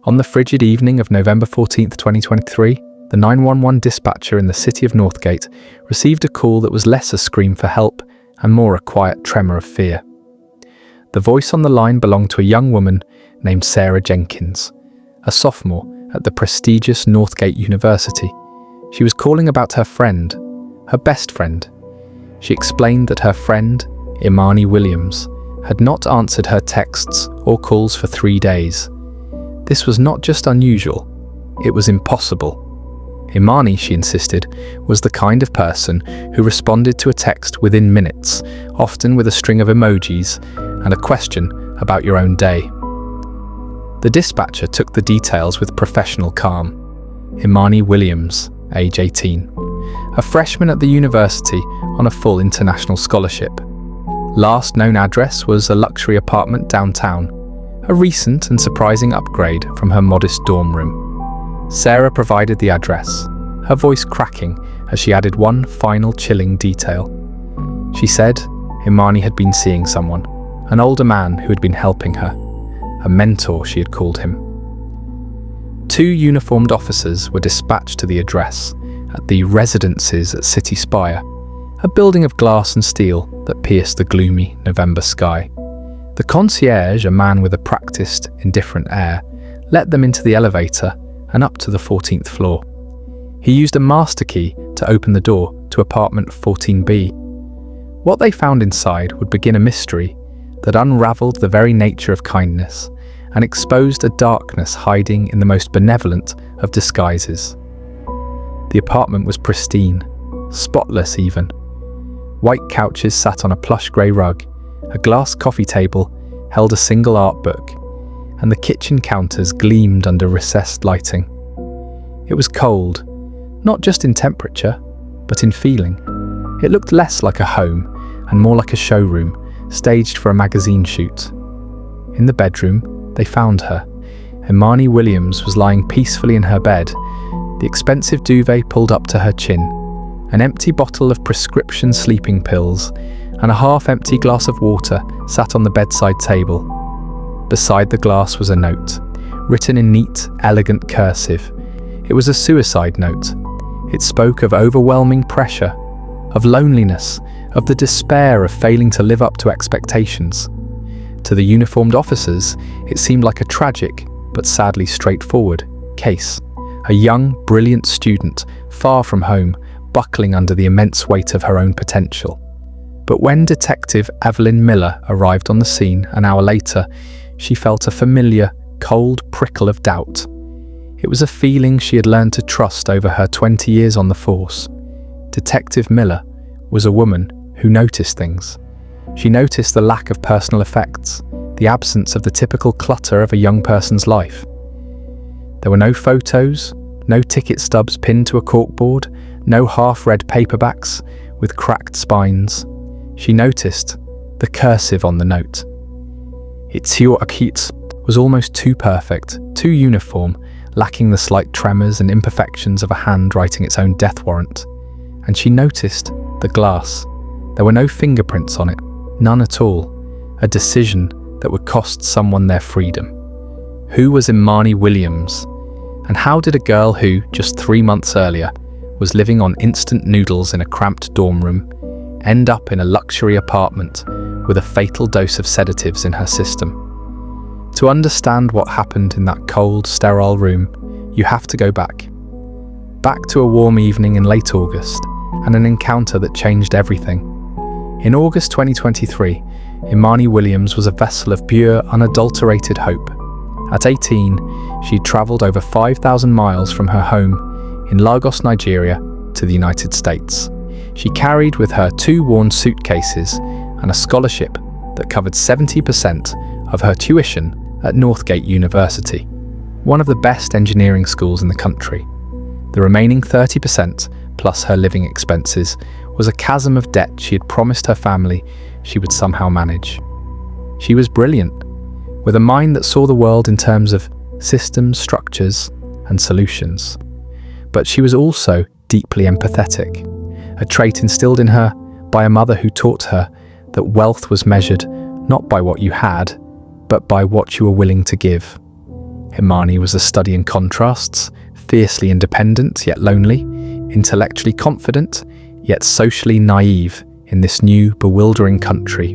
On the frigid evening of November 14, 2023, the 911 dispatcher in the city of Northgate received a call that was less a scream for help and more a quiet tremor of fear. The voice on the line belonged to a young woman named Sarah Jenkins, a sophomore at the prestigious Northgate University. She was calling about her friend, her best friend. She explained that her friend, Auntie Williams, had not answered her texts or calls for 3 days. This was not just unusual, it was impossible. Imani, she insisted, was the kind of person who responded to a text within minutes, often with a string of emojis and a question about your own day. The dispatcher took the details with professional calm. Imani Williams, age 18, a freshman at the university on a full international scholarship. Last known address was a luxury apartment downtown, a recent and surprising upgrade from her modest dorm room. Sarah provided the address, her voice cracking as she added one final chilling detail. She said Imani had been seeing someone, an older man who had been helping her, a mentor she had called him. 2 uniformed officers were dispatched to the address at the Residences at City Spire, a building of glass and steel that pierced the gloomy November sky. The concierge, a man with a practiced, indifferent air, let them into the elevator and up to the 14th floor. He used a master key to open the door to apartment 14B. What they found inside would begin a mystery that unraveled the very nature of kindness and exposed a darkness hiding in the most benevolent of disguises. The apartment was pristine, spotless even. White couches sat on a plush grey rug, a glass coffee table held a single art book, and the kitchen counters gleamed under recessed lighting. It was cold, not just in temperature, but in feeling. It looked less like a home and more like a showroom, staged for a magazine shoot. In the bedroom, they found her. Imani Williams was lying peacefully in her bed, the expensive duvet pulled up to her chin, an empty bottle of prescription sleeping pills, and a half-empty glass of water sat on the bedside table. Beside the glass was a note, written in neat, elegant cursive. It was a suicide note. It spoke of overwhelming pressure, of loneliness, of the despair of failing to live up to expectations. To the uniformed officers, it seemed like a tragic, but sadly straightforward, case. A young, brilliant student, far from home, buckling under the immense weight of her own potential. But when Detective Evelyn Miller arrived on the scene an hour later, she felt a familiar, cold prickle of doubt. It was a feeling she had learned to trust over her 20 years on the force. Detective Miller was a woman who noticed things. She noticed the lack of personal effects, the absence of the typical clutter of a young person's life. There were no photos, no ticket stubs pinned to a corkboard, no half-read paperbacks with cracked spines. She noticed the cursive on the note. Itio Akit was almost too perfect, too uniform, lacking the slight tremors and imperfections of a hand writing its own death warrant. And she noticed the glass. There were no fingerprints on it, none at all. A decision that would cost someone their freedom. Who was Imani Williams? And how did a girl who, just 3 months earlier, was living on instant noodles in a cramped dorm room, end up in a luxury apartment with a fatal dose of sedatives in her system? To understand what happened in that cold, sterile room, you have to go back. Back to a warm evening in late August, and an encounter that changed everything. In August 2023, Imani Williams was a vessel of pure, unadulterated hope. At 18, she'd travelled over 5,000 miles from her home in Lagos, Nigeria, to the United States. She carried with her 2 worn suitcases and a scholarship that covered 70% of her tuition at Northgate University, one of the best engineering schools in the country. The remaining 30%, plus her living expenses, was a chasm of debt she had promised her family she would somehow manage. She was brilliant, with a mind that saw the world in terms of systems, structures, and solutions. But she was also deeply empathetic, a trait instilled in her by a mother who taught her that wealth was measured not by what you had, but by what you were willing to give. Imani was a study in contrasts, fiercely independent yet lonely, intellectually confident yet socially naive in this new, bewildering country.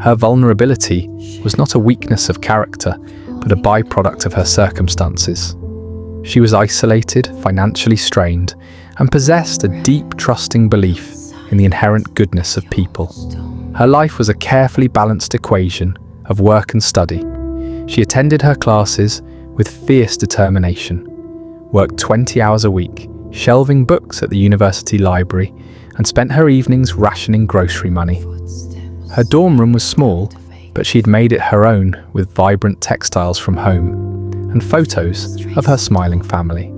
Her vulnerability was not a weakness of character, but a byproduct of her circumstances. She was isolated, financially strained, and possessed a deep, trusting belief in the inherent goodness of people. Her life was a carefully balanced equation of work and study. She attended her classes with fierce determination, worked 20 hours a week, shelving books at the university library, and spent her evenings rationing grocery money. Her dorm room was small, but she'd made it her own with vibrant textiles from home and photos of her smiling family.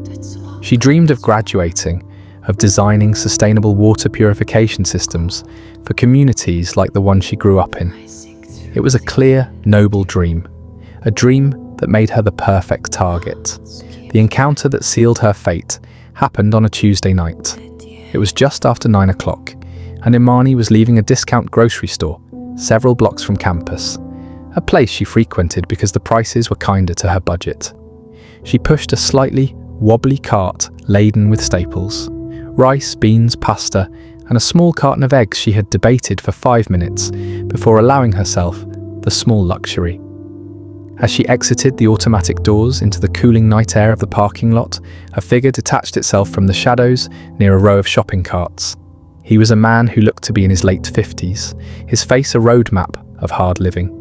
She dreamed of graduating, of designing sustainable water purification systems for communities like the one she grew up in. It was a clear, noble dream, a dream that made her the perfect target. The encounter that sealed her fate happened on a Tuesday night. It was just after 9 o'clock, and Imani was leaving a discount grocery store several blocks from campus, a place she frequented because the prices were kinder to her budget. She pushed a slightly wobbly cart laden with staples, rice, beans, pasta, and a small carton of eggs she had debated for 5 minutes before allowing herself the small luxury. As she exited the automatic doors into the cooling night air of the parking lot, a figure detached itself from the shadows near a row of shopping carts. He was a man who looked to be in his late 50s, his face a roadmap of hard living.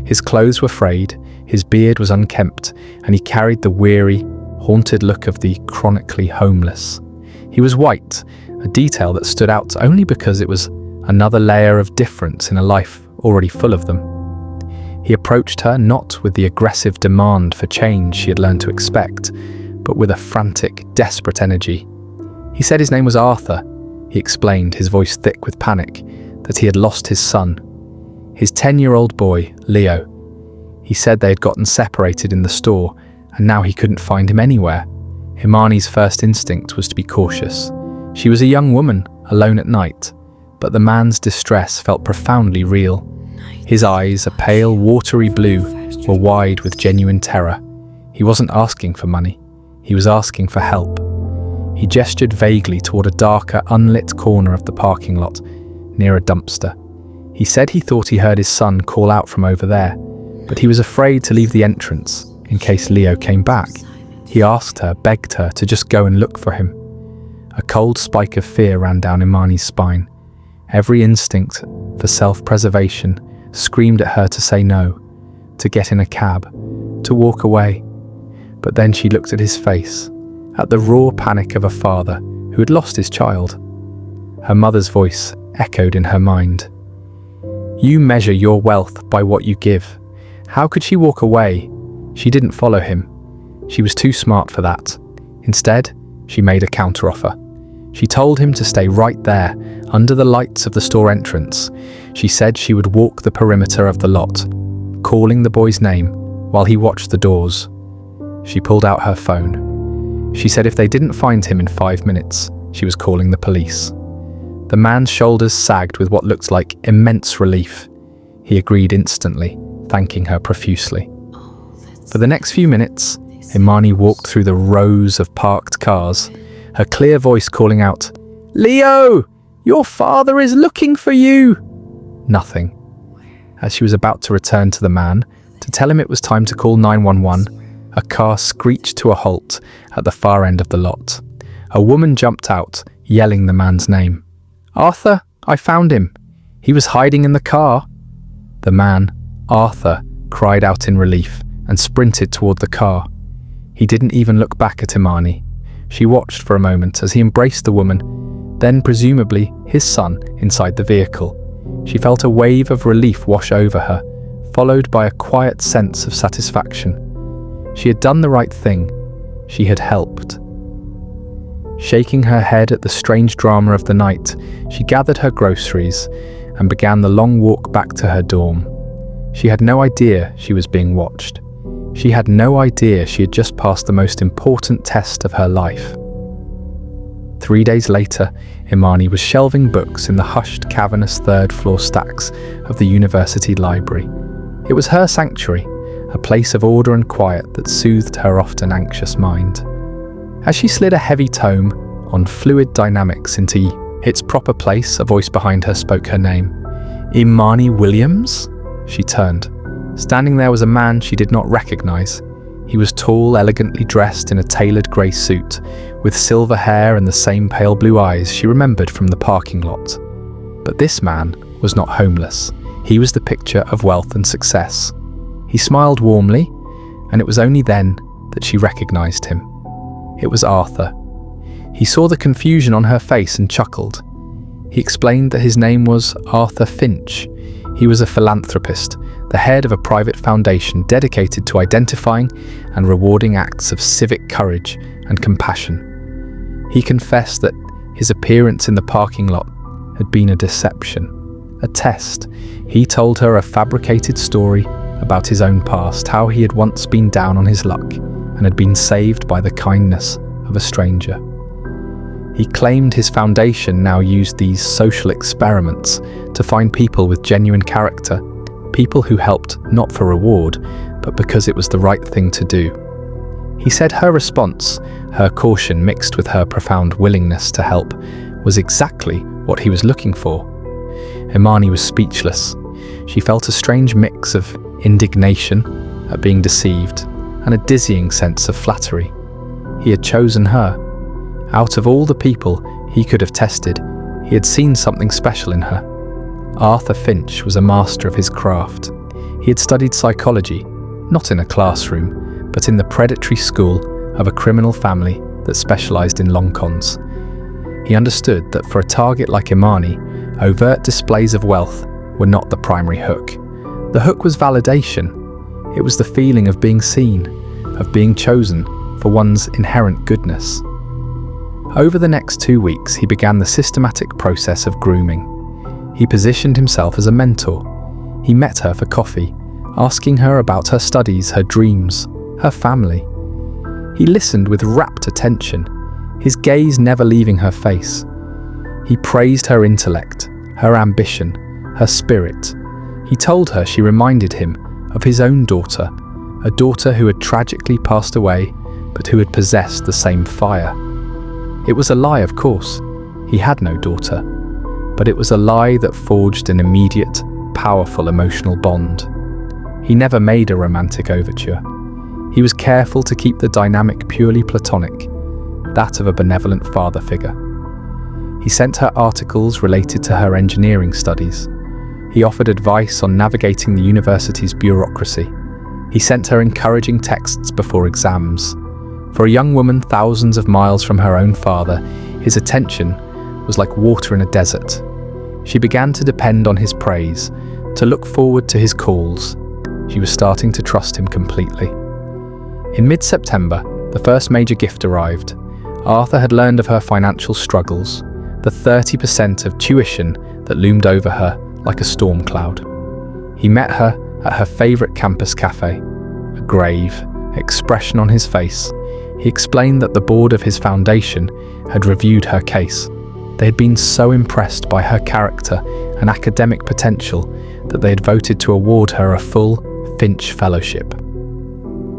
His clothes were frayed, his beard was unkempt, and he carried the weary, haunted look of the chronically homeless. He was white, a detail that stood out only because it was another layer of difference in a life already full of them. He approached her not with the aggressive demand for change she had learned to expect, but with a frantic, desperate energy. He said his name was Arthur. He explained, his voice thick with panic, that he had lost his son, his 10-year-old boy, Leo. He said they had gotten separated in the store, and now he couldn't find him anywhere. Imani's first instinct was to be cautious. She was a young woman, alone at night, but the man's distress felt profoundly real. His eyes, a pale, watery blue, were wide with genuine terror. He wasn't asking for money. He was asking for help. He gestured vaguely toward a darker, unlit corner of the parking lot, near a dumpster. He said he thought he heard his son call out from over there, but he was afraid to leave the entrance in case Leo came back. He asked her, begged her to just go and look for him. A cold spike of fear ran down Imani's spine. Every instinct for self-preservation screamed at her to say no, to get in a cab, to walk away. But then she looked at his face, at the raw panic of a father who had lost his child. Her mother's voice echoed in her mind. You measure your wealth by what you give. How could she walk away? She didn't follow him. She was too smart for that. Instead, she made a counteroffer. She told him to stay right there, under the lights of the store entrance. She said she would walk the perimeter of the lot, calling the boy's name while he watched the doors. She pulled out her phone. She said if they didn't find him in 5 minutes, she was calling the police. The man's shoulders sagged with what looked like immense relief. He agreed instantly, thanking her profusely. For the next few minutes, Imani walked through the rows of parked cars, her clear voice calling out, "Leo, your father is looking for you!" Nothing. As she was about to return to the man, to tell him it was time to call 911, a car screeched to a halt at the far end of the lot. A woman jumped out, yelling the man's name. "Arthur, I found him. He was hiding in the car." The man, Arthur, cried out in relief and sprinted toward the car. He didn't even look back at Imani. She watched for a moment as he embraced the woman, then presumably his son, inside the vehicle. She felt a wave of relief wash over her, followed by a quiet sense of satisfaction. She had done the right thing. She had helped. Shaking her head at the strange drama of the night, she gathered her groceries and began the long walk back to her dorm. She had no idea she was being watched. She had no idea she had just passed the most important test of her life. 3 days later, Imani was shelving books in the hushed, cavernous third-floor stacks of the university library. It was her sanctuary, a place of order and quiet that soothed her often anxious mind. As she slid a heavy tome on fluid dynamics into its proper place, a voice behind her spoke her name. Imani Williams? She turned. Standing there was a man she did not recognize. He was tall, elegantly dressed in a tailored grey suit, with silver hair and the same pale blue eyes she remembered from the parking lot. But this man was not homeless. He was the picture of wealth and success. He smiled warmly, and it was only then that she recognized him. It was Arthur. He saw the confusion on her face and chuckled. He explained that his name was Arthur Finch. He was a philanthropist, the head of a private foundation dedicated to identifying and rewarding acts of civic courage and compassion. He confessed that his appearance in the parking lot had been a deception, a test. He told her a fabricated story about his own past, how he had once been down on his luck and had been saved by the kindness of a stranger. He claimed his foundation now used these social experiments to find people with genuine character, people who helped not for reward, but because it was the right thing to do. He said her response, her caution mixed with her profound willingness to help, was exactly what he was looking for. Imani was speechless. She felt a strange mix of indignation at being deceived and a dizzying sense of flattery. He had chosen her. Out of all the people he could have tested, he had seen something special in her. Arthur Finch was a master of his craft. He had studied psychology, not in a classroom, but in the predatory school of a criminal family that specialized in long cons. He understood that for a target like Imani, overt displays of wealth were not the primary hook. The hook was validation. It was the feeling of being seen, of being chosen for one's inherent goodness. Over the next 2 weeks, he began the systematic process of grooming. He positioned himself as a mentor. He met her for coffee, asking her about her studies, her dreams, her family. He listened with rapt attention, his gaze never leaving her face. He praised her intellect, her ambition, her spirit. He told her she reminded him of his own daughter, a daughter who had tragically passed away, but who had possessed the same fire. It was a lie, of course. He had no daughter. But it was a lie that forged an immediate, powerful emotional bond. He never made a romantic overture. He was careful to keep the dynamic purely platonic, that of a benevolent father figure. He sent her articles related to her engineering studies. He offered advice on navigating the university's bureaucracy. He sent her encouraging texts before exams. For a young woman thousands of miles from her own father, his attention was like water in a desert. She began to depend on his praise, to look forward to his calls. She was starting to trust him completely. In mid-September, the first major gift arrived. Arthur had learned of her financial struggles, the 30% of tuition that loomed over her like a storm cloud. He met her at her favourite campus cafe, a grave expression on his face. He explained that the board of his foundation had reviewed her case. They had been so impressed by her character and academic potential that they had voted to award her a full Finch Fellowship.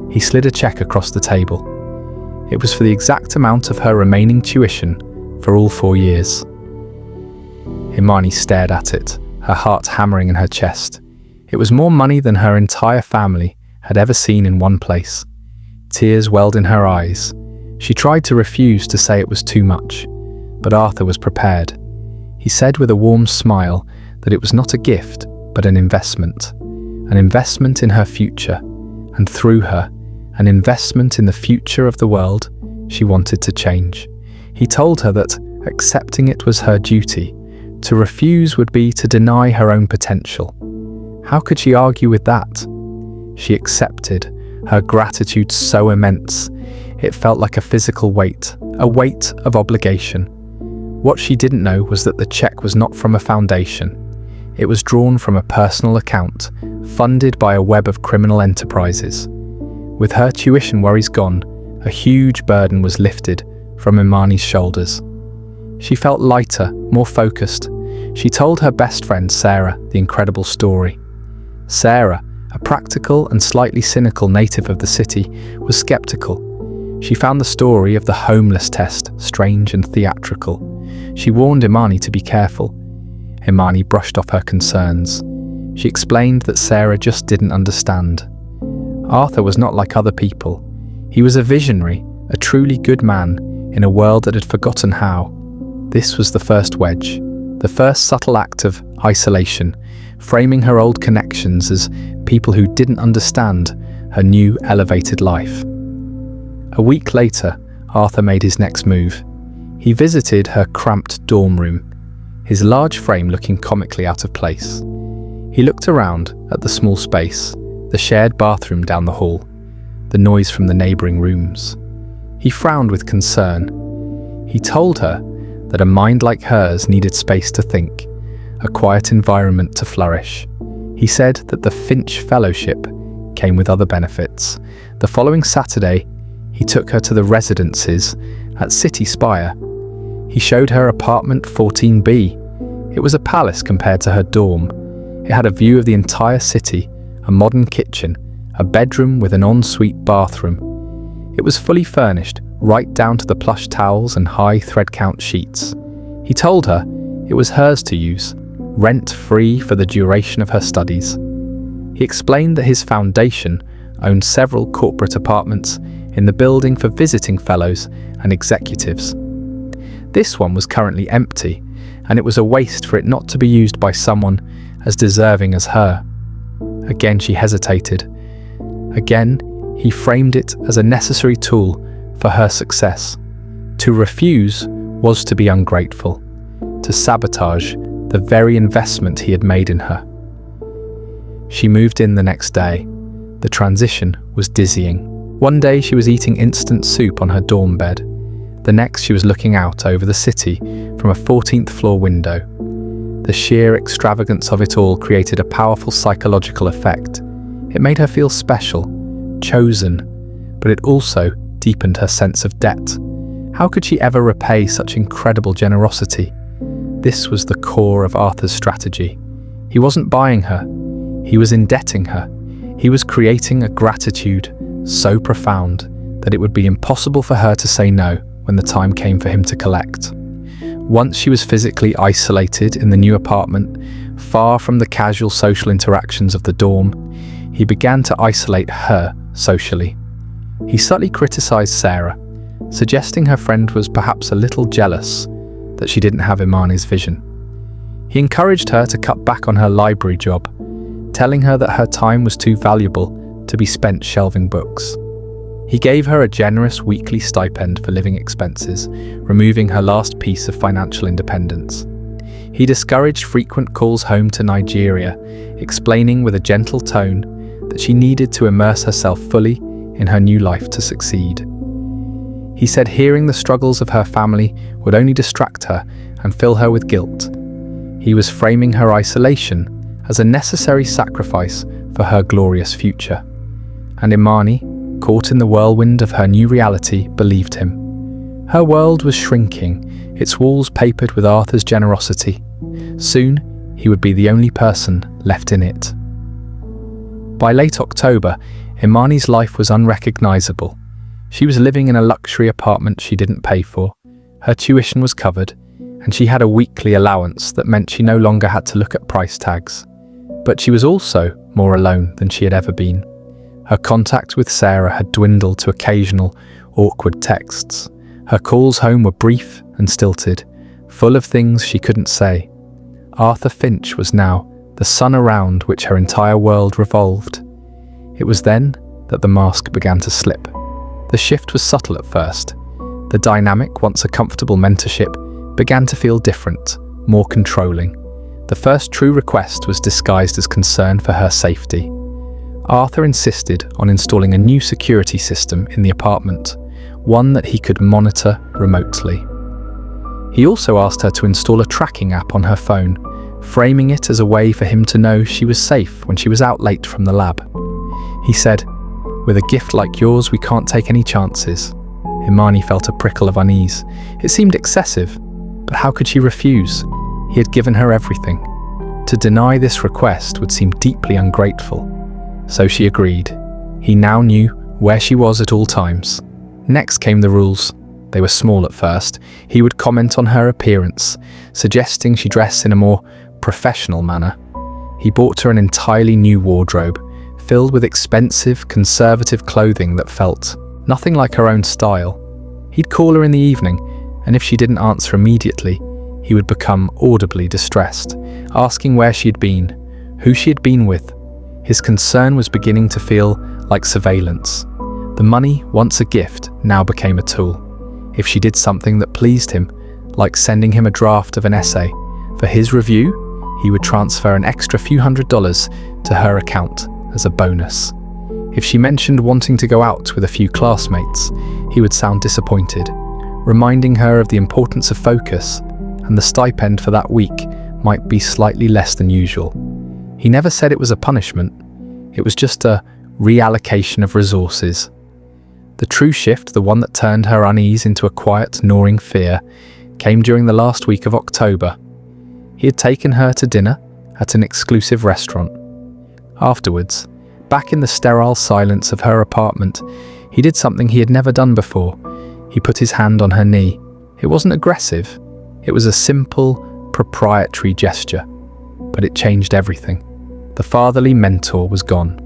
He slid a check across the table. It was for the exact amount of her remaining tuition for all 4 years. Imani stared at it, her heart hammering in her chest. It was more money than her entire family had ever seen in one place. Tears welled in her eyes. She tried to refuse to say it was too much, but Arthur was prepared. He said with a warm smile that it was not a gift, but an investment in her future, and through her, an investment in the future of the world she wanted to change. He told her that accepting it was her duty. To refuse would be to deny her own potential. How could she argue with that? She accepted, her gratitude so immense. It felt like a physical weight, a weight of obligation. What she didn't know was that the check was not from a foundation. It was drawn from a personal account, funded by a web of criminal enterprises. With her tuition worries gone, a huge burden was lifted from Imani's shoulders. She felt lighter, more focused. She told her best friend Sarah the incredible story. Sarah, A practical and slightly cynical native of the city was skeptical. She found the story of the homeless test strange and theatrical. She warned Imani to be careful. Imani brushed off her concerns. She explained that Sarah just didn't understand. Arthur was not like other people. He was a visionary, a truly good man, in a world that had forgotten how. This was the first wedge, the first subtle act of isolation, framing her old connections as people who didn't understand her new elevated life. A week later, Arthur made his next move. He visited her cramped dorm room, his large frame looking comically out of place. He looked around at the small space, the shared bathroom down the hall, the noise from the neighbouring rooms. He frowned with concern. He told her that a mind like hers needed space to think, a quiet environment to flourish. He said that the Finch Fellowship came with other benefits. The following Saturday, he took her to the residences at City Spire. He showed her apartment 14B. It was a palace compared to her dorm. It had a view of the entire city, a modern kitchen, a bedroom with an ensuite bathroom. It was fully furnished, right down to the plush towels and high thread count sheets. He told her it was hers to use, rent-free for the duration of her studies. He explained that his foundation owned several corporate apartments in the building for visiting fellows and executives. This one was currently empty, and it was a waste for it not to be used by someone as deserving as her. Again she hesitated. Again, he framed it as a necessary tool for her success. To refuse was to be ungrateful, to sabotage the very investment he had made in her. She moved in the next day. The transition was dizzying. One day she was eating instant soup on her dorm bed. The next she was looking out over the city from a 14th floor window. The sheer extravagance of it all created a powerful psychological effect. It made her feel special, chosen, but it also deepened her sense of debt. How could she ever repay such incredible generosity? This was the core of Arthur's strategy. He wasn't buying her, he was indebting her. He was creating a gratitude so profound that it would be impossible for her to say no when the time came for him to collect. Once she was physically isolated in the new apartment, far from the casual social interactions of the dorm, he began to isolate her socially. He subtly criticized Sarah, suggesting her friend was perhaps a little jealous that she didn't have Imani's vision. He encouraged her to cut back on her library job, telling her that her time was too valuable to be spent shelving books. He gave her a generous weekly stipend for living expenses, removing her last piece of financial independence. He discouraged frequent calls home to Nigeria, explaining with a gentle tone that she needed to immerse herself fully in her new life to succeed. He said hearing the struggles of her family would only distract her and fill her with guilt. He was framing her isolation as a necessary sacrifice for her glorious future. And Imani, caught in the whirlwind of her new reality, believed him. Her world was shrinking, its walls papered with Arthur's generosity. Soon, he would be the only person left in it. By late October, Imani's life was unrecognizable. She was living in a luxury apartment she didn't pay for. Her tuition was covered, and she had a weekly allowance that meant she no longer had to look at price tags. But she was also more alone than she had ever been. Her contact with Sarah had dwindled to occasional, awkward texts. Her calls home were brief and stilted, full of things she couldn't say. Arthur Finch was now the sun around which her entire world revolved. It was then that the mask began to slip. The shift was subtle at first. The dynamic, once a comfortable mentorship, began to feel different, more controlling. The first true request was disguised as concern for her safety. Arthur insisted on installing a new security system in the apartment, one that he could monitor remotely. He also asked her to install a tracking app on her phone, framing it as a way for him to know she was safe when she was out late from the lab. He said, "With a gift like yours, we can't take any chances." Imani felt a prickle of unease. It seemed excessive, but how could she refuse? He had given her everything. To deny this request would seem deeply ungrateful. So she agreed. He now knew where she was at all times. Next came the rules. They were small at first. He would comment on her appearance, suggesting she dress in a more professional manner. He bought her an entirely new wardrobe, filled with expensive, conservative clothing that felt nothing like her own style. He'd call her in the evening, and if she didn't answer immediately, he would become audibly distressed, asking where she had been, who she had been with. His concern was beginning to feel like surveillance. The money, once a gift, now became a tool. If she did something that pleased him, like sending him a draft of an essay, for his review, he would transfer an extra few $100s to her account as a bonus. If she mentioned wanting to go out with a few classmates, he would sound disappointed, reminding her of the importance of focus, and the stipend for that week might be slightly less than usual. He never said it was a punishment. It was just a reallocation of resources. The true shift, the one that turned her unease into a quiet, gnawing fear, came during the last week of October. He had taken her to dinner at an exclusive restaurant. Afterwards, back in the sterile silence of her apartment, he did something he had never done before. He put his hand on her knee. It wasn't aggressive. It was a simple, proprietary gesture, but it changed everything. The fatherly mentor was gone.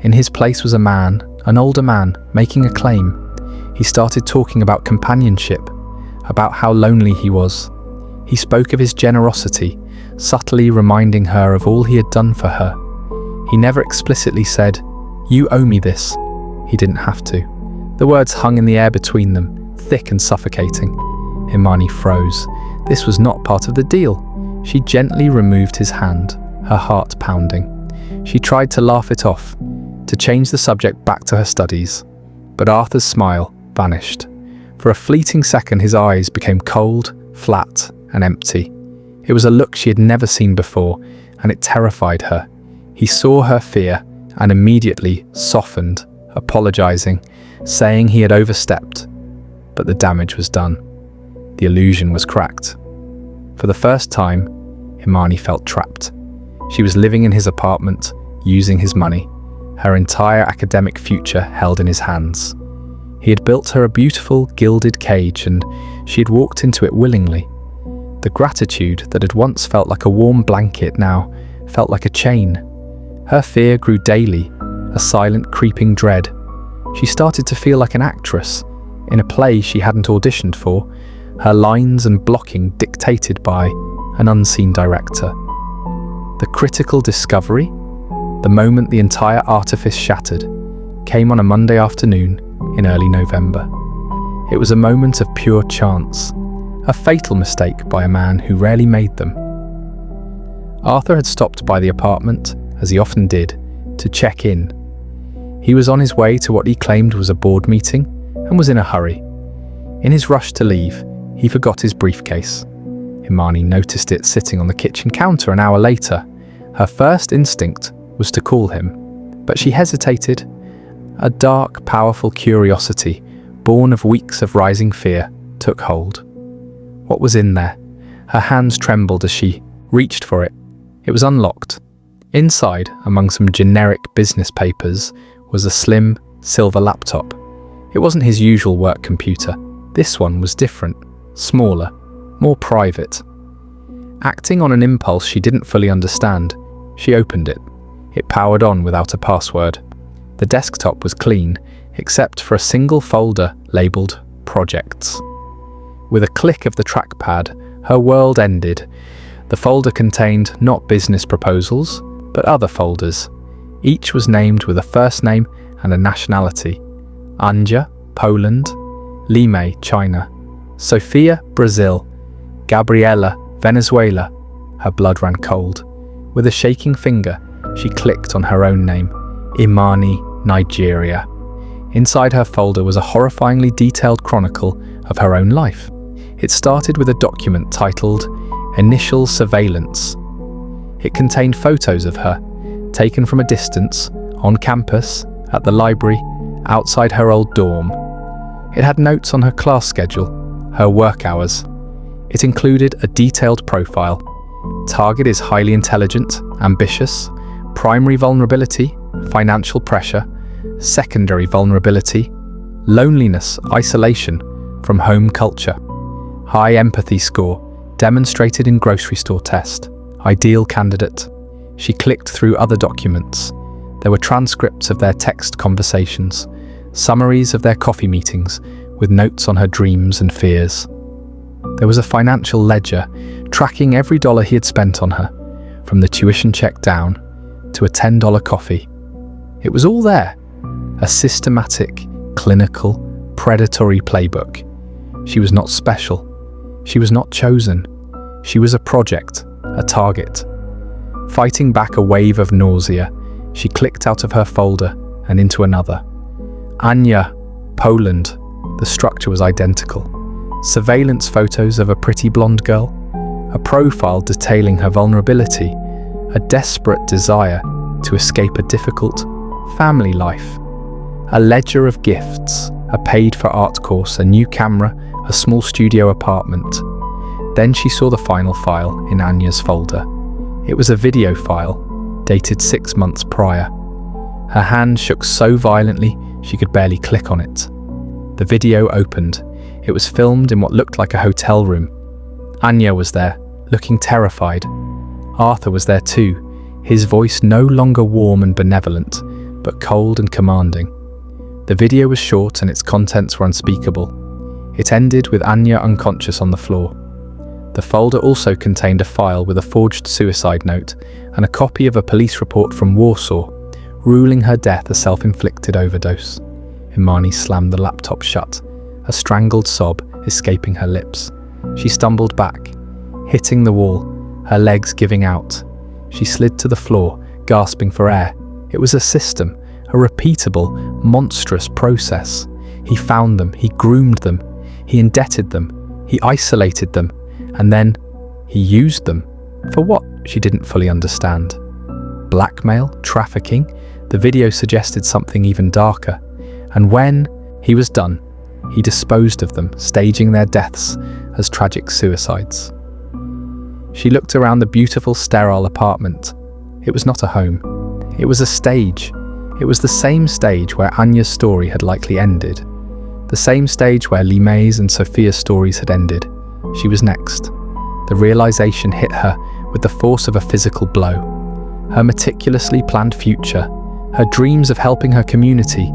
In his place was a man, an older man, making a claim. He started talking about companionship, about how lonely he was. He spoke of his generosity, subtly reminding her of all he had done for her. He never explicitly said, "You owe me this." He didn't have to. The words hung in the air between them, thick and suffocating. Imani froze. This was not part of the deal. She gently removed his hand, her heart pounding. She tried to laugh it off, to change the subject back to her studies. But Arthur's smile vanished. For a fleeting second, his eyes became cold, flat, and empty. It was a look she had never seen before, and it terrified her. He saw her fear and immediately softened, apologizing, saying he had overstepped. But the damage was done. The illusion was cracked. For the first time, Imani felt trapped. She was living in his apartment, using his money, her entire academic future held in his hands. He had built her a beautiful, gilded cage, and she had walked into it willingly. The gratitude that had once felt like a warm blanket now felt like a chain. Her fear grew daily, a silent, creeping dread. She started to feel like an actress in a play she hadn't auditioned for, her lines and blocking dictated by an unseen director. The critical discovery, the moment the entire artifice shattered, came on a Monday afternoon in early November. It was a moment of pure chance, a fatal mistake by a man who rarely made them. Arthur had stopped by the apartment, as he often did, to check in. He was on his way to what he claimed was a board meeting and was in a hurry. In his rush to leave, he forgot his briefcase. Imani noticed it sitting on the kitchen counter an hour later. Her first instinct was to call him, but she hesitated. A dark, powerful curiosity, born of weeks of rising fear, took hold. What was in there? Her hands trembled as she reached for it. It was unlocked. Inside, among some generic business papers, was a slim, silver laptop. It wasn't his usual work computer. This one was different, smaller, more private. Acting on an impulse she didn't fully understand, she opened it. It powered on without a password. The desktop was clean, except for a single folder labelled Projects. With a click of the trackpad, her world ended. The folder contained not business proposals, but other folders. Each was named with a first name and a nationality. Anja, Poland; Lime, China; Sofia, Brazil; Gabriela, Venezuela. Her blood ran cold. With a shaking finger, she clicked on her own name, Imani, Nigeria. Inside her folder was a horrifyingly detailed chronicle of her own life. It started with a document titled Initial Surveillance. It contained photos of her, taken from a distance, on campus, at the library, outside her old dorm. It had notes on her class schedule, her work hours. It included a detailed profile. Target is highly intelligent, ambitious, Primary vulnerability, financial pressure. Secondary vulnerability, loneliness, isolation from home culture. High empathy score, demonstrated in grocery store test. Ideal candidate. She clicked through other documents. There were transcripts of their text conversations, summaries of their coffee meetings, with notes on her dreams and fears. There was a financial ledger, tracking every dollar he had spent on her, from the tuition check down to a $10 coffee. It was all there. A systematic, clinical, predatory playbook. She was not special. She was not chosen. She was a project, a target. Fighting back a wave of nausea, she clicked out of her folder and into another. Ania, Poland. The structure was identical. Surveillance photos of a pretty blonde girl, a profile detailing her vulnerability, a desperate desire to escape a difficult family life. A ledger of gifts, a paid-for art course, a new camera, a small studio apartment. Then she saw the final file in Anya's folder. It was a video file, dated 6 months prior. Her hand shook so violently she could barely click on it. The video opened. It was filmed in what looked like a hotel room. Anya was there, looking terrified. Arthur was there too, his voice no longer warm and benevolent, but cold and commanding. The video was short and its contents were unspeakable. It ended with Anya unconscious on the floor. The folder also contained a file with a forged suicide note and a copy of a police report from Warsaw, ruling her death a self-inflicted overdose. Imani slammed the laptop shut, a strangled sob escaping her lips. She stumbled back, hitting the wall, her legs giving out. She slid to the floor, gasping for air. It was a system, a repeatable, monstrous process. He found them, he groomed them, he indebted them, he isolated them, and then he used them. For what? She didn't fully understand. Blackmail? Trafficking? The video suggested something even darker. And when he was done, he disposed of them, staging their deaths as tragic suicides. She looked around the beautiful, sterile apartment. It was not a home. It was a stage. It was the same stage where Anya's story had likely ended. The same stage where Lime's and Sophia's stories had ended. She was next. The realization hit her with the force of a physical blow. Her meticulously planned future, her dreams of helping her community,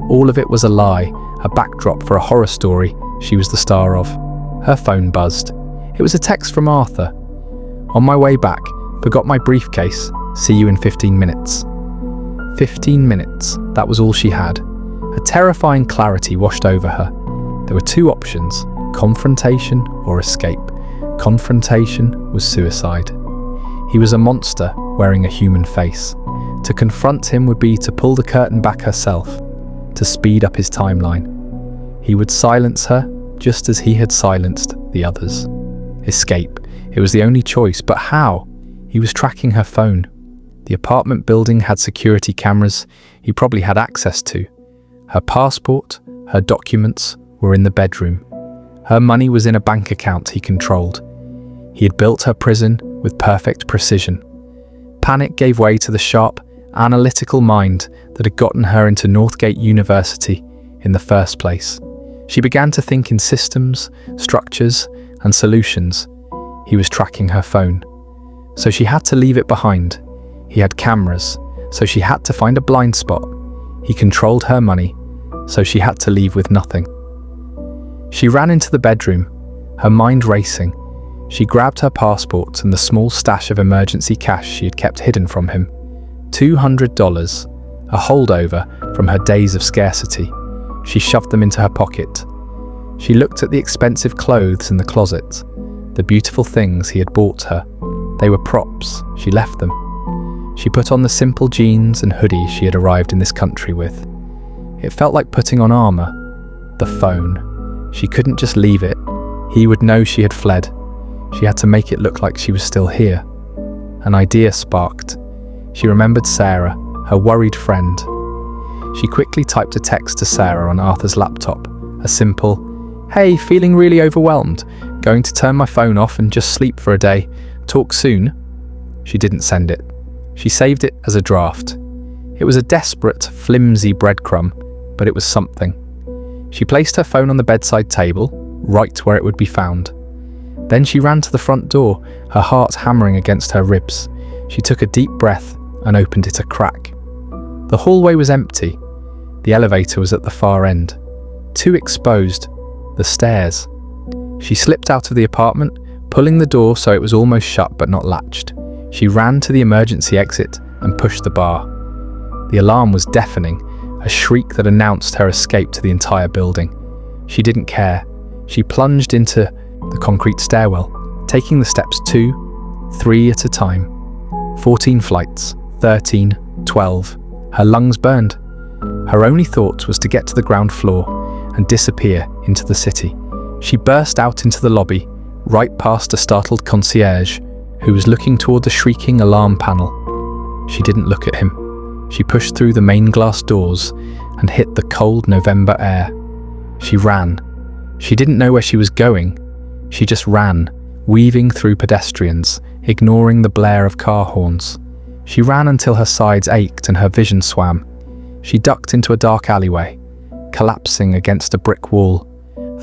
all of it was a lie, a backdrop for a horror story she was the star of. Her phone buzzed. It was a text from Arthur. On my way back, forgot my briefcase. See you in 15 minutes. 15 minutes, that was all she had. A terrifying clarity washed over her. There were two options, confrontation or escape. Confrontation was suicide. He was a monster wearing a human face. To confront him would be to pull the curtain back herself, to speed up his timeline. He would silence her just as he had silenced the others. Escape. It was the only choice, but how? He was tracking her phone. The apartment building had security cameras he probably had access to. Her passport, her documents were in the bedroom. Her money was in a bank account he controlled. He had built her prison with perfect precision. Panic gave way to the sharp, analytical mind that had gotten her into Northgate University in the first place. She began to think in systems, structures, and solutions. He was tracking her phone. So she had to leave it behind. He had cameras, so she had to find a blind spot. He controlled her money, so she had to leave with nothing. She ran into the bedroom, her mind racing. She grabbed her passport and the small stash of emergency cash she had kept hidden from him. $200, a holdover from her days of scarcity. She shoved them into her pocket. She looked at the expensive clothes in the closet, the beautiful things he had bought her. They were props. She left them. She put on the simple jeans and hoodie she had arrived in this country with. It felt like putting on armor. The phone. She couldn't just leave it. He would know she had fled. She had to make it look like she was still here. An idea sparked. She remembered Sarah, her worried friend. She quickly typed a text to Sarah on Arthur's laptop. A simple, "Hey, feeling really overwhelmed. Going to turn my phone off and just sleep for a day. Talk soon." She didn't send it. She saved it as a draft. It was a desperate, flimsy breadcrumb, but it was something. She placed her phone on the bedside table, right where it would be found. Then she ran to the front door, her heart hammering against her ribs. She took a deep breath and opened it a crack. The hallway was empty. The elevator was at the far end. Too exposed, the stairs. She slipped out of the apartment, pulling the door so it was almost shut but not latched. She ran to the emergency exit and pushed the bar. The alarm was deafening, a shriek that announced her escape to the entire building. She didn't care. She plunged into the concrete stairwell, taking the steps 2, 3 at a time. 14 flights, 13, 12. Her lungs burned. Her only thought was to get to the ground floor and disappear into the city. She burst out into the lobby, right past a startled concierge who was looking toward the shrieking alarm panel. She didn't look at him. She pushed through the main glass doors and hit the cold November air. She ran. She didn't know where she was going. She just ran, weaving through pedestrians, ignoring the blare of car horns. She ran until her sides ached and her vision swam. She ducked into a dark alleyway, collapsing against a brick wall,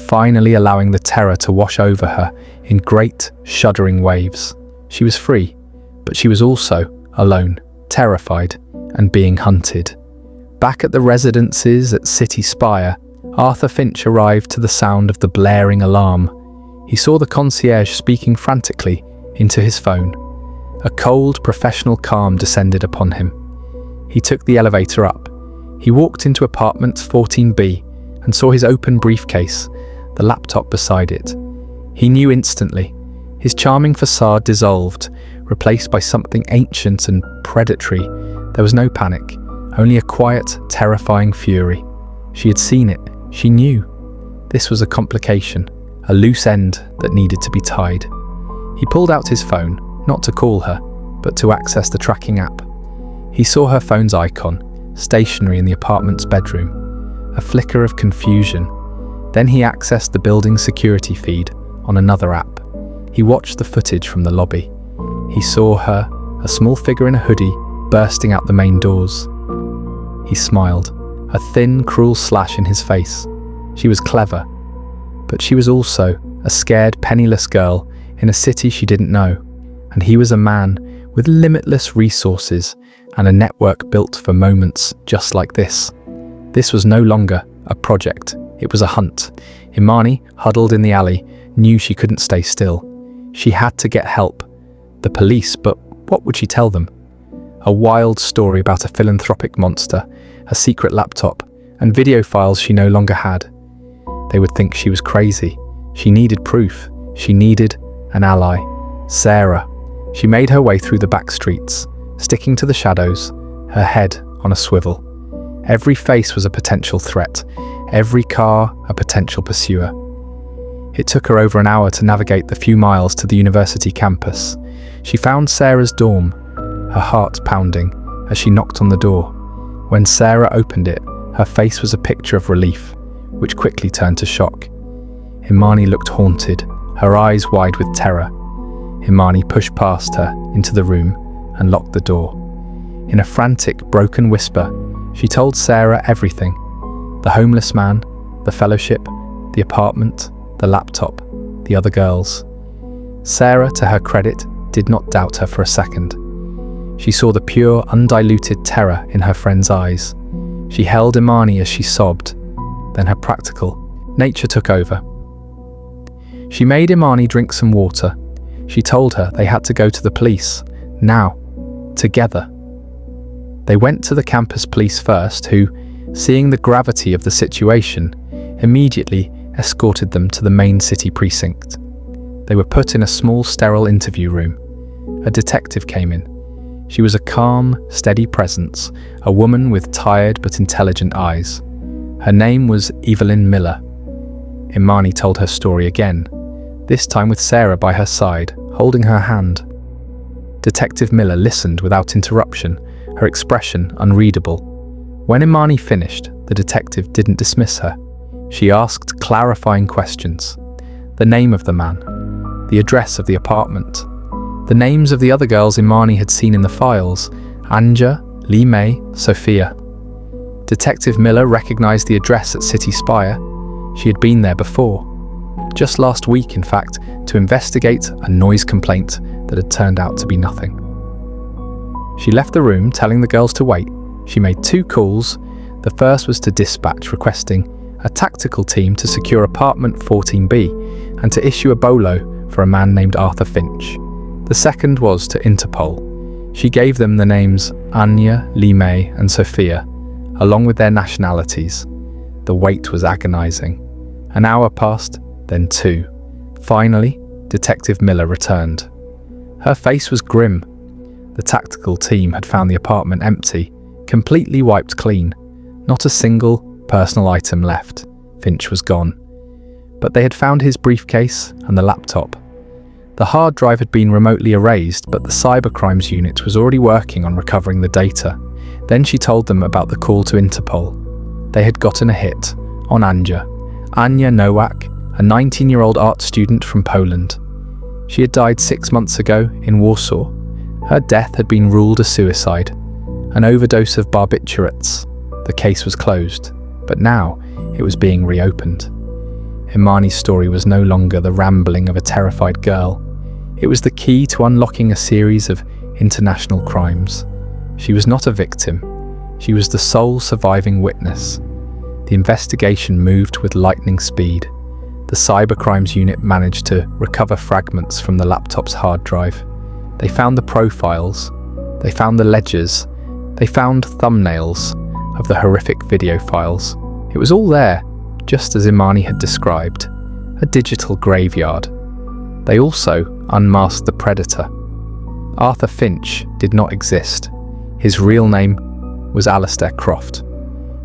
finally allowing the terror to wash over her in great, shuddering waves. She was free, but she was also alone, terrified, and being hunted. Back at the residences at City Spire, Arthur Finch arrived to the sound of the blaring alarm. He saw the concierge speaking frantically into his phone. A cold, professional calm descended upon him. He took the elevator up. He walked into apartment 14B and saw his open briefcase, the laptop beside it. He knew instantly. His charming facade dissolved, replaced by something ancient and predatory. There was no panic, only a quiet, terrifying fury. She had seen it. She knew. This was a complication, a loose end that needed to be tied. He pulled out his phone, not to call her, but to access the tracking app. He saw her phone's icon, stationary in the apartment's bedroom. A flicker of confusion. Then he accessed the building's security feed on another app. He watched the footage from the lobby. He saw her, a small figure in a hoodie, bursting out the main doors. He smiled, a thin, cruel slash in his face. She was clever, but she was also a scared, penniless girl in a city she didn't know, and he was a man with limitless resources and a network built for moments just like this. This was no longer a project, it was a hunt. Imani, huddled in the alley, knew she couldn't stay still. She had to get help. The police, but what would she tell them? A wild story about a philanthropic monster, a secret laptop, and video files she no longer had. They would think she was crazy. She needed proof. She needed an ally. Sarah. She made her way through the back streets, sticking to the shadows, her head on a swivel. Every face was a potential threat, every car a potential pursuer. It took her over an hour to navigate the few miles to the university campus. She found Sarah's dorm, her heart pounding as she knocked on the door. When Sarah opened it, her face was a picture of relief, which quickly turned to shock. Imani looked haunted, her eyes wide with terror. Imani pushed past her into the room and locked the door. In a frantic, broken whisper, she told Sarah everything. The homeless man, the fellowship, the apartment, the laptop, the other girls. Sarah, to her credit, did not doubt her for a second. She saw the pure, undiluted terror in her friend's eyes. She held Imani as she sobbed. Then her practical nature took over. She made Imani drink some water. She told her they had to go to the police, now, together. They went to the campus police first, who, seeing the gravity of the situation, immediately escorted them to the main city precinct. They were put in a small, sterile interview room. A detective came in. She was a calm, steady presence, a woman with tired but intelligent eyes. Her name was Evelyn Miller. Imani told her story again, this time with Sarah by her side, holding her hand. Detective Miller listened without interruption, her expression unreadable. When Imani finished, the detective didn't dismiss her. She asked clarifying questions. The name of the man, the address of the apartment. The names of the other girls Imani had seen in the files: Anja, Lee May, Sophia. Detective Miller recognized the address at City Spire. She had been there before. Just last week, in fact, to investigate a noise complaint that had turned out to be nothing. She left the room, telling the girls to wait. She made 2 calls. The first was to dispatch, requesting a tactical team to secure apartment 14B and to issue a bolo for a man named Arthur Finch. The second was to Interpol. She gave them the names Anya, Lee May and Sophia, along with their nationalities. The wait was agonizing. An hour passed, then 2. Finally, Detective Miller returned. Her face was grim. The tactical team had found the apartment empty, completely wiped clean. Not a single personal item left. Finch was gone. But they had found his briefcase and the laptop. The hard drive had been remotely erased, but the cybercrimes unit was already working on recovering the data. Then she told them about the call to Interpol. They had gotten a hit on Anja Nowak, a 19-year-old art student from Poland. She had died 6 months ago in Warsaw. Her death had been ruled a suicide, an overdose of barbiturates. The case was closed, but now it was being reopened. Imani's story was no longer the rambling of a terrified girl. It was the key to unlocking a series of international crimes. She was not a victim. She was the sole surviving witness. The investigation moved with lightning speed. The cybercrimes unit managed to recover fragments from the laptop's hard drive. They found the profiles. They found the ledgers. They found thumbnails of the horrific video files. It was all there, just as Imani had described, a digital graveyard. They also unmasked the predator. Arthur Finch did not exist. His real name was Alistair Croft.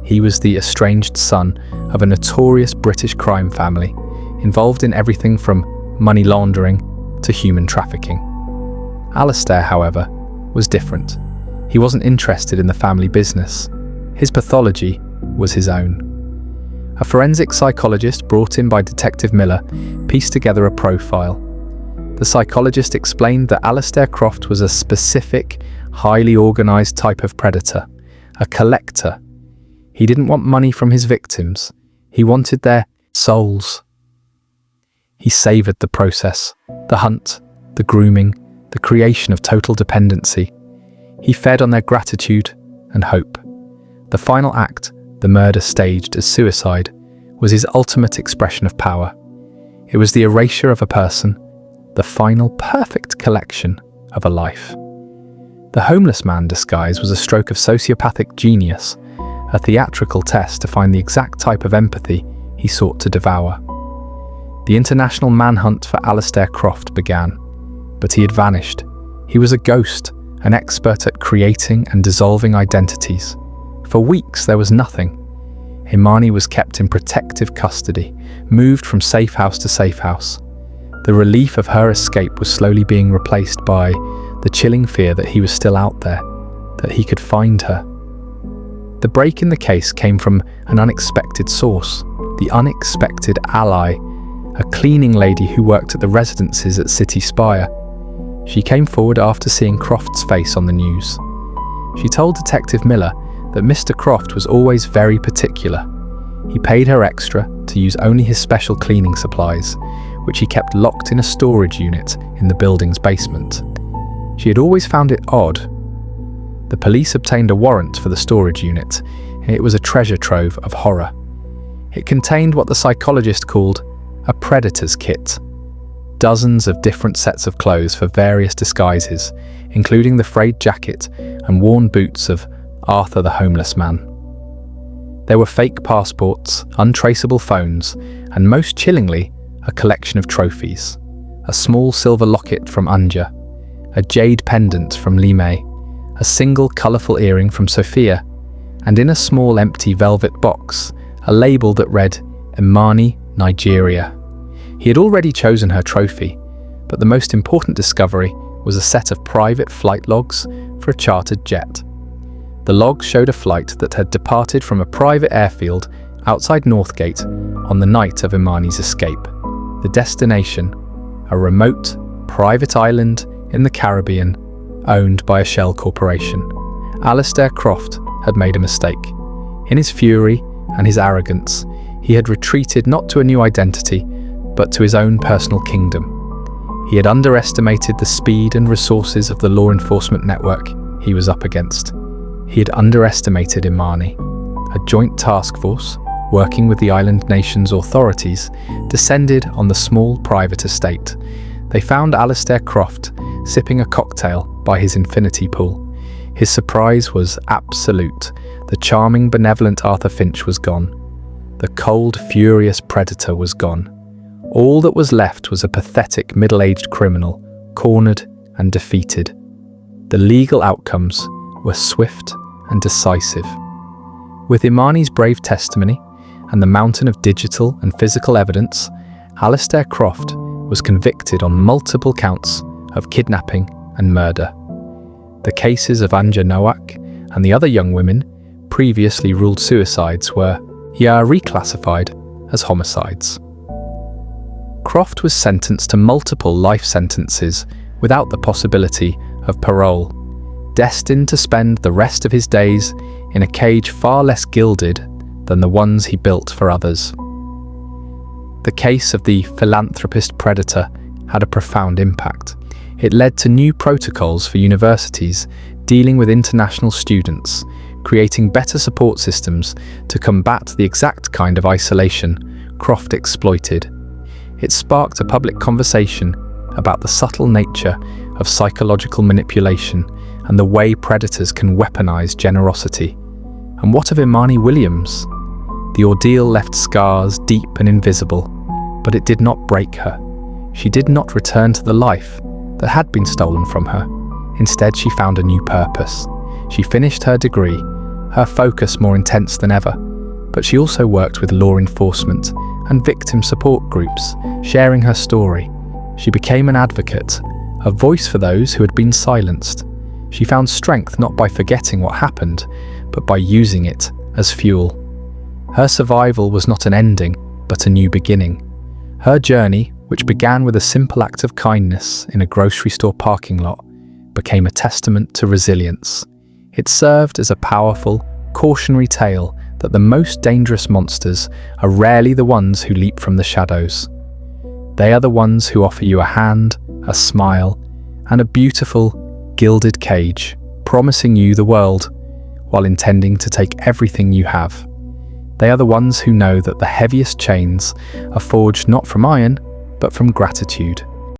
He was the estranged son of a notorious British crime family, involved in everything from money laundering to human trafficking. Alistair, however, was different. He wasn't interested in the family business. His pathology was his own. A forensic psychologist brought in by Detective Miller pieced together a profile. The psychologist explained that Alistair Croft was a specific, highly organized type of predator, a collector. He didn't want money from his victims. He wanted their souls. He savored the process, the hunt, the grooming, the creation of total dependency. He fed on their gratitude and hope. The final act, the murder staged as suicide, was his ultimate expression of power. It was the erasure of a person, the final perfect collection of a life. The homeless man disguise was a stroke of sociopathic genius, a theatrical test to find the exact type of empathy he sought to devour. The international manhunt for Alistair Croft began, but he had vanished. He was a ghost, an expert at creating and dissolving identities. For weeks there was nothing. Imani was kept in protective custody, moved from safe house to safe house. The relief of her escape was slowly being replaced by the chilling fear that he was still out there, that he could find her. The break in the case came from an unexpected source, the unexpected ally, a cleaning lady who worked at the residences at City Spire. She came forward after seeing Croft's face on the news. She told Detective Miller that Mr. Croft was always very particular. He paid her extra to use only his special cleaning supplies, which he kept locked in a storage unit in the building's basement. She had always found it odd. The police obtained a warrant for the storage unit, and it was a treasure trove of horror. It contained what the psychologist called a predator's kit. Dozens of different sets of clothes for various disguises, including the frayed jacket and worn boots of Arthur the homeless man. There were fake passports, untraceable phones, and most chillingly, a collection of trophies. A small silver locket from Anja, a jade pendant from Lee May, a single colourful earring from Sophia, and in a small empty velvet box, a label that read, Imani, Nigeria. He had already chosen her trophy, but the most important discovery was a set of private flight logs for a chartered jet. The logs showed a flight that had departed from a private airfield outside Northgate on the night of Imani's escape. The destination, a remote, private island in the Caribbean, owned by a shell corporation. Alistair Croft had made a mistake. In his fury and his arrogance, he had retreated not to a new identity, but to his own personal kingdom. He had underestimated the speed and resources of the law enforcement network he was up against. He had underestimated Imani. A joint task force, working with the island nation's authorities, descended on the small private estate. They found Alistair Croft sipping a cocktail by his infinity pool. His surprise was absolute. The charming, benevolent Arthur Finch was gone. The cold, furious predator was gone. All that was left was a pathetic, middle-aged criminal, cornered and defeated. The legal outcomes were swift and decisive. With Imani's brave testimony and the mountain of digital and physical evidence, Alistair Croft was convicted on multiple counts of kidnapping and murder. The cases of Anja Nowak and the other young women previously ruled suicides were reclassified as homicides. Croft was sentenced to multiple life sentences without the possibility of parole, destined to spend the rest of his days in a cage far less gilded than the ones he built for others. The case of the philanthropist predator had a profound impact. It led to new protocols for universities dealing with international students, creating better support systems to combat the exact kind of isolation Croft exploited. It sparked a public conversation about the subtle nature of psychological manipulation and the way predators can weaponize generosity. And what of Imani Williams? The ordeal left scars deep and invisible, but it did not break her. She did not return to the life that had been stolen from her. Instead, she found a new purpose. She finished her degree, her focus more intense than ever, but she also worked with law enforcement and victim support groups, sharing her story. She became an advocate, a voice for those who had been silenced. She found strength not by forgetting what happened, but by using it as fuel. Her survival was not an ending, but a new beginning. Her journey, which began with a simple act of kindness in a grocery store parking lot, became a testament to resilience. It served as a powerful, cautionary tale that the most dangerous monsters are rarely the ones who leap from the shadows. They are the ones who offer you a hand, a smile, and a beautiful, gilded cage, promising you the world, while intending to take everything you have. They are the ones who know that the heaviest chains are forged not from iron, but from gratitude.